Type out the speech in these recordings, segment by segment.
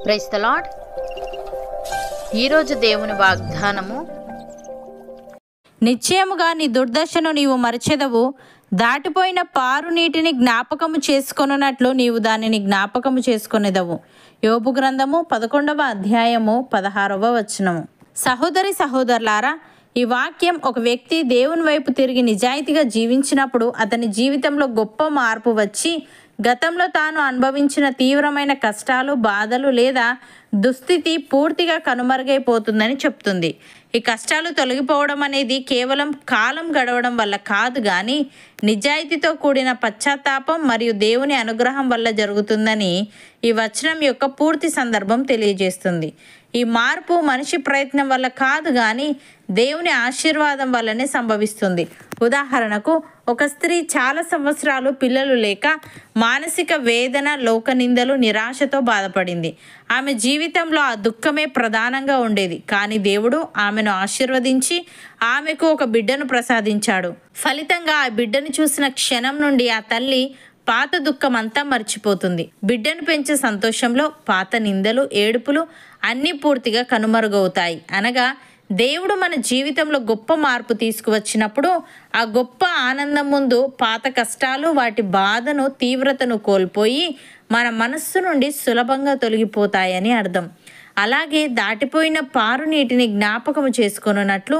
Praise the lord. ఈరోజు దేవుని వాగ్దానము, నిశ్చయముగా నీ దుర్దశను నీవు మరచెదవు, దాటిపోయిన పారు నీటిని జ్ఞాపకము చేసుకొనున్నట్లు నీవు దానిని జ్ఞాపకము చేసుకొనేదవు. యోబు గ్రంథము 11వ అధ్యాయము 16వ వచనము. సహోదరి సహోదరులారా, ఈ వాక్యం ఒక వ్యక్తి దేవుని వైపు తిరిగి నిజాయితీగా జీవించినప్పుడు అతని జీవితంలో గొప్ప మార్పు వచ్చి గతంలో తాను అనుభవించిన తీవ్రమైన కష్టాలు, బాధలు లేదా దుస్థితి పూర్తిగా కనుమరుగైపోతుందని చెప్తుంది. ఈ కష్టాలు తొలగిపోవడం అనేది కేవలం కాలం గడవడం వల్ల కాదు, కానీ నిజాయితీతో కూడిన పశ్చాత్తాపం మరియు దేవుని అనుగ్రహం వల్ల జరుగుతుందని ఈ వచనం యొక్క పూర్తి సందర్భం తెలియజేస్తుంది. ఈ మార్పు మనిషి ప్రయత్నం వల్ల కాదు, కానీ దేవుని ఆశీర్వాదం వల్లనే సంభవిస్తుంది. ఉదాహరణకు, ఒక స్త్రీ చాలా సంవత్సరాలు పిల్లలు లేక మానసిక వేదన, లోకనిందలు, నిరాశతో బాధపడింది. ఆమె జీవితంలో ఆ దుఃఖమే ప్రధానంగా ఉండేది. కానీ దేవుడు ఆమెను ఆశీర్వదించి ఆమెకు ఒక బిడ్డను ప్రసాదించాడు. ఫలితంగా ఆ బిడ్డను చూసిన క్షణం నుండి ఆ తల్లి పాత దుఃఖం అంతా మర్చిపోతుంది. బిడ్డను పెంచే సంతోషంలో పాత నిందలు, ఏడుపులు అన్నీ పూర్తిగా కనుమరుగవుతాయి. అనగా దేవుడు మన జీవితంలో గొప్ప మార్పు తీసుకువచ్చినప్పుడు ఆ గొప్ప ఆనందం ముందు పాత కష్టాలు వాటి బాధను, తీవ్రతను కోల్పోయి మన మనస్సు నుండి సులభంగా తొలగిపోతాయని అర్థం. అలాగే దాటిపోయిన పారు నీటిని జ్ఞాపకము చేసుకొనున్నట్లు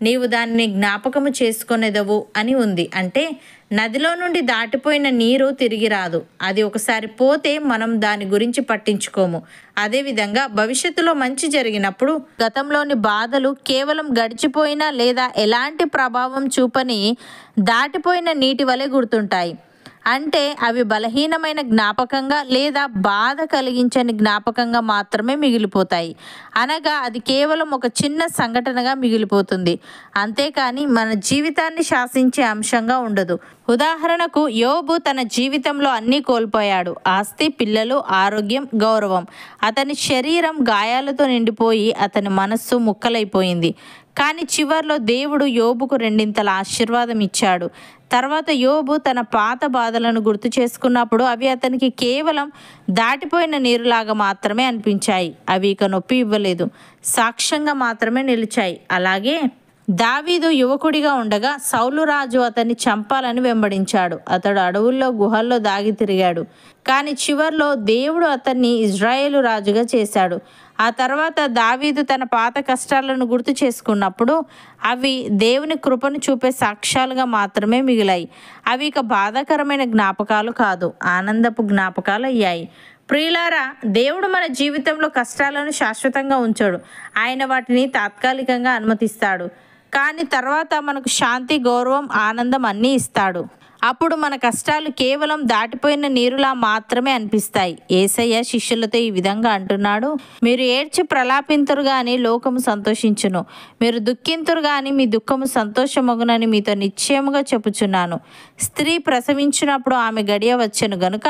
నీవు దానిని జ్ఞాపకము చేసుకొనేదవు అని ఉంది. అంటే నదిలో నుండి దాటిపోయిన నీరు తిరిగి రాదు. అది ఒకసారి పోతే మనం దాని గురించి పట్టించుకోము. అదేవిధంగా భవిష్యత్తులో మంచి జరిగినప్పుడు గతంలోని బాధలు కేవలం గడిచిపోయిన లేదా ఎలాంటి ప్రభావం చూపని దాటిపోయిన నీటి వలె గుర్తుంటాయి. అంటే అవి బలహీనమైన జ్ఞాపకంగా లేదా బాధ కలిగించని జ్ఞాపకంగా మాత్రమే మిగిలిపోతాయి. అనగా అది కేవలం ఒక చిన్న సంఘటనగా మిగిలిపోతుంది, అంతేకాని మన జీవితాన్ని శాసించే అంశంగా ఉండదు. ఉదాహరణకు, యోబు తన జీవితంలో అన్నీ కోల్పోయాడు: ఆస్తి, పిల్లలు, ఆరోగ్యం, గౌరవం. అతని శరీరం గాయాలతో నిండిపోయి అతని మనస్సు ముక్కలైపోయింది. కానీ చివర్లో దేవుడు యోబుకు రెండింతల ఆశీర్వాదం ఇచ్చాడు. తర్వాత యోబు తన పాత బాధలను గుర్తు చేసుకున్నప్పుడు అవి అతనికి కేవలం దాటిపోయిన నీరులాగా మాత్రమే అనిపించాయి. అవి ఇక నొప్పి ఇవ్వలేదు, సాక్ష్యంగా మాత్రమే నిలిచాయి. అలాగే దావీదు యువకుడిగా ఉండగా సౌలు రాజు అతన్ని చంపాలని వెంబడించాడు. అతడు అడవుల్లో, గుహల్లో దాగి తిరిగాడు. కానీ చివర్లో దేవుడు అతన్ని ఇజ్రాయేలు రాజుగా చేశాడు. ఆ తర్వాత దావీదు తన పాత కష్టాలను గుర్తు చేసుకున్నప్పుడు అవి దేవుని కృపను చూపే సాక్ష్యాలుగా మాత్రమే మిగిలాయి. అవి ఇక బాధాకరమైన జ్ఞాపకాలు కాదు, ఆనందపు జ్ఞాపకాలు అయ్యాయి. ప్రియులారా, దేవుడు మన జీవితంలో కష్టాలను శాశ్వతంగా ఉంచడు. ఆయన వాటిని తాత్కాలికంగా అనుమతిస్తాడు. కానీ తర్వాత మనకు శాంతి, గౌరవం, ఆనందం అన్నీ ఇస్తాడు. అప్పుడు మన కష్టాలు కేవలం దాటిపోయిన నీరులా మాత్రమే అనిపిస్తాయి. యేసయ్య శిష్యులతో ఈ విధంగా అంటున్నాడు: మీరు ఏడ్చి ప్రలాపింతురు గాని లోకము సంతోషించును, మీరు దుఃఖింతురు గాని మీ దుఃఖము సంతోషమగునని మీతో నిశ్చయముగా చెప్పుచున్నాను. స్త్రీ ప్రసవించినప్పుడు ఆమె గడియ వచ్చెను గనుక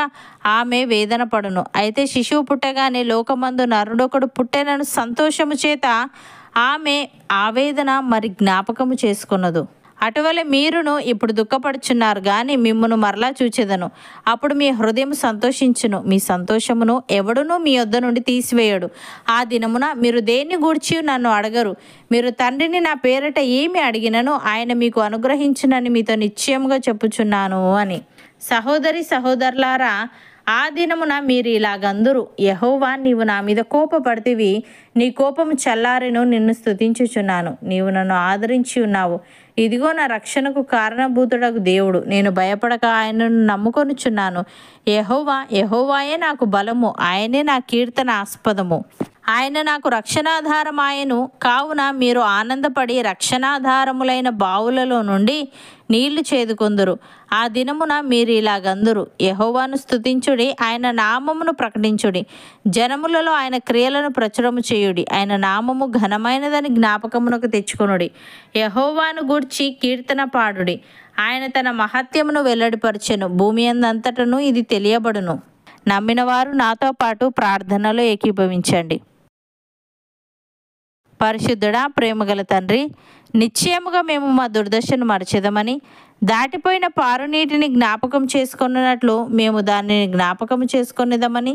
ఆమె వేదన పడును. అయితే శిశువు పుట్టగానే లోకమందు నరుడొకడు పుట్టెనను సంతోషము చేత ఆమె ఆవేదన మరి జ్ఞాపకము చేసుకొనదు. అటువలే మీరును ఇప్పుడు దుఃఖపడుచున్నారు, కానీ మిమ్మును మరలా చూచెదను. అప్పుడు మీ హృదయం సంతోషించును, మీ సంతోషమును ఎవడునూ మీ యొద్ద నుండి తీసివేయడు. ఆ దినమున మీరు దేన్ని గూర్చి నన్ను అడగరు. మీరు తండ్రిని నా పేరట ఏమి అడిగినను ఆయన మీకు అనుగ్రహించునని మీతో నిశ్చయముగా చెప్పుచున్నాను అని. సహోదరి సహోదరులారా, ఆ దినమున మీరు ఇలాగందురు: యెహోవా, నీవు నా మీద కోపపడితివి, నీ కోపము చల్లారెను, నిన్ను స్తుతించుచున్నాను. నీవు నన్ను ఆదరించి ఉన్నావు. ఇదిగో నా రక్షణకు కారణభూతుడగు దేవుడు, నేను భయపడక ఆయనను నమ్ముకొనుచున్నాను. యెహోవాయే నాకు బలము, ఆయనే నా కీర్తన ఆస్పదము. ఆయన నాకు రక్షణాధారమాయను. కావున మీరు ఆనందపడి రక్షణాధారములైన బావులలో నుండి నీళ్లు చేదుకొందురు. ఆ దినమున మీరు ఇలాగందురు: యెహోవాను స్తుతించుడి, ఆయన నామమును ప్రకటించుడి, జనములలో ఆయన క్రియలను ప్రచురము చేయుడి, ఆయన నామము ఘనమైనదని జ్ఞాపకమునకు తెచ్చుకొనుడి. యెహోవాను గూర్చి కీర్తన పాడుడి, ఆయన తన మహత్యమును వెల్లడిపరచెను. భూమి అందంతటను ఇది తెలియబడును. నమ్మిన వారు నాతో పాటు ప్రార్థనలో ఏకీభవించండి. పరిశుద్ధుడా, ప్రేమగల తండ్రి, నిశ్చయముగా మేము మా దుర్దశను మరచెదమని, దాటిపోయిన పారునీటిని జ్ఞాపకం చేసుకున్నట్లు మేము దానిని జ్ఞాపకం చేసుకునేదమని,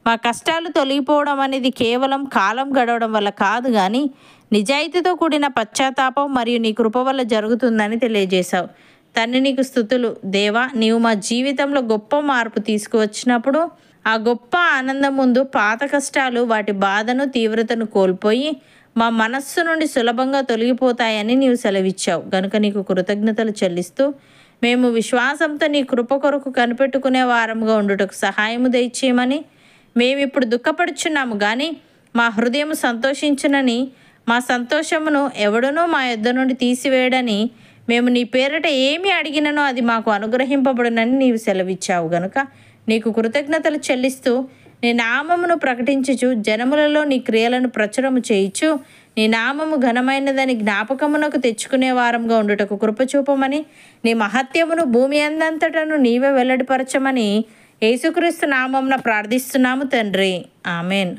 మా కష్టాలు తొలగిపోవడం అనేది కేవలం కాలం గడవడం వల్ల కాదు కానీ నిజాయితీతో కూడిన పశ్చాత్తాపం మరియు నీ కృప వల్ల జరుగుతుందని తెలియజేశావు. తండ్రి, నీకు స్తుతులు. దేవా, నీవు మా జీవితంలో గొప్ప మార్పు తీసుకువచ్చినప్పుడు ఆ గొప్ప ఆనందం ముందు పాత కష్టాలు వాటి బాధను తీవ్రతను కోల్పోయి మా మనస్సు నుండి సులభంగా తొలగిపోతాయని నీవు సెలవిచ్చావు. గనుక నీకు కృతజ్ఞతలు చెల్లిస్తూ మేము విశ్వాసంతో నీ కృప కొరకు కనిపెట్టుకునే వారముగా ఉండుటకు సహాయము దయచేయమని మేమిప్పుడు దుఃఖపడుచున్నాము, కానీ మా హృదయం సంతోషించునని, మా సంతోషమును ఎవడునూ మా యొద్ద నుండి తీసివేయడని, మేము నీ పేరట ఏమి అడిగిననో అది మాకు అనుగ్రహింపబడునని నీవు సెలవిచ్చావు. గనుక నీకు కృతజ్ఞతలు చెల్లిస్తూ నీ నామమును ప్రకటించుచు జనములలో నీ క్రియలను ప్రచురము చేయుచు నీ నామము ఘనమైనదని జ్ఞాపకమునకు తెచ్చుకునే వారంగా ఉండుటకు కృపచూపమని, నీ మహత్యమును భూమి అందంతటను నీవే వెల్లడిపరచమని యేసుక్రీస్తు నామమున ప్రార్థిస్తున్నాము తండ్రి. ఆమెన్.